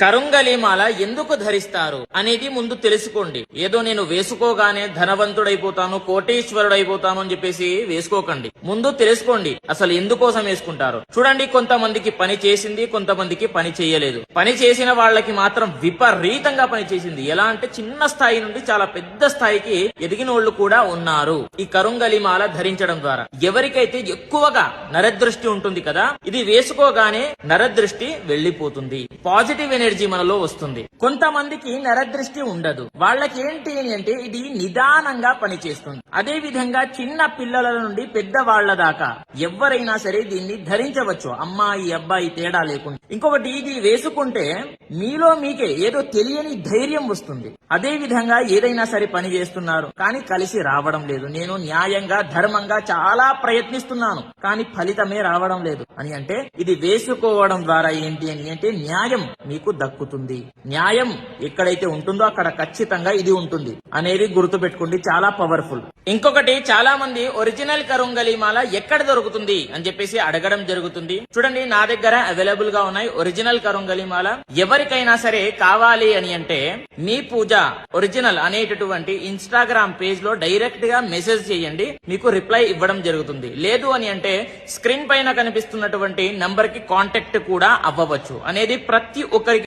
కరుంగలి మాల ఎందుకు ధరిస్తారు అనేది ముందు తెలుసుకోండి. ఏదో నేను వేసుకోగానే ధనవంతుడైపోతాను, కోటీశ్వరుడైపోతాను అని చెప్పేసి వేసుకోకండి. ముందు తెలుసుకోండి అసలు ఎందుకోసం వేసుకుంటారు. చూడండి, కొంతమందికి పని చేసింది, కొంతమందికి పని చేయలేదు. పని చేసిన వాళ్ళకి మాత్రం విపరీతంగా పని చేసింది. ఎలా అంటే చిన్న స్థాయి నుండి చాలా పెద్ద స్థాయికి ఎదిగిన వాళ్ళు కూడా ఉన్నారు ఈ కరుంగలి మాల ధరించడం ద్వారా. ఎవరికైతే ఎక్కువగా నరదృష్టి ఉంటుంది కదా, ఇది వేసుకోగానే నరదృష్టి వెళ్లిపోతుంది, పాజిటివ్ ఎనర్జీ మనలో వస్తుంది. కొంతమందికి నరదృష్టి ఉండదు. వాళ్ళకి ఏంటి అంటే ఇది నిదానంగా పనిచేస్తుంది. అదే విధంగా చిన్న పిల్లల నుండి పెద్ద వాళ్ళ దాకా ఎవరైనా సరే దీన్ని ధరించవచ్చు, అమ్మాయి అబ్బాయి తేడా లేకుండా. ఇంకొకటి, ఇది వేసుకుంటే మీలో మీకే ఏదో తెలియని ధైర్యం వస్తుంది. అదే విధంగా ఏదైనా సరే పని చేస్తున్నారు కానీ కలిసి రావడం లేదు, నేను న్యాయంగా ధర్మంగా చాలా ప్రయత్నిస్తున్నాను కానీ ఫలితమే రావడం లేదు అని అంటే ఇది వేసుకోవడం ద్వారా ఏంటి అని అంటే న్యాయం మీకు దక్కుతుంది. న్యాయం ఎక్కడైతే ఉంటుందో అక్కడ ఖచ్చితంగా ఇది ఉంటుంది అనేది గుర్తు పెట్టుకోండి, చాలా పవర్ఫుల్. ఇంకొకటి, చాలా మంది ఒరిజినల్ కరుంగలి మాల ఎక్కడ దొరుకుతుంది అని చెప్పేసి అడగడం జరుగుతుంది. చూడండి, నా దగ్గర అవైలబుల్ గా ఉన్నాయి ఒరిజినల్ కరుంగలి మాల. ఎవరికైనా సరే కావాలి అని అంటే మీ పూజ ఒరిజినల్ అనేటటువంటి ఇన్స్టాగ్రామ్ పేజ్ లో డైరెక్ట్ గా మెసేజ్ చేయండి, మీకు రిప్లై ఇవ్వడం జరుగుతుంది. లేదు అని అంటే స్క్రీన్ పైన కనిపిస్తున్నటువంటి నంబర్ కి కాంటాక్ట్ కూడా అవ్వవచ్చు అనేది ప్రతి ఒక్కరికి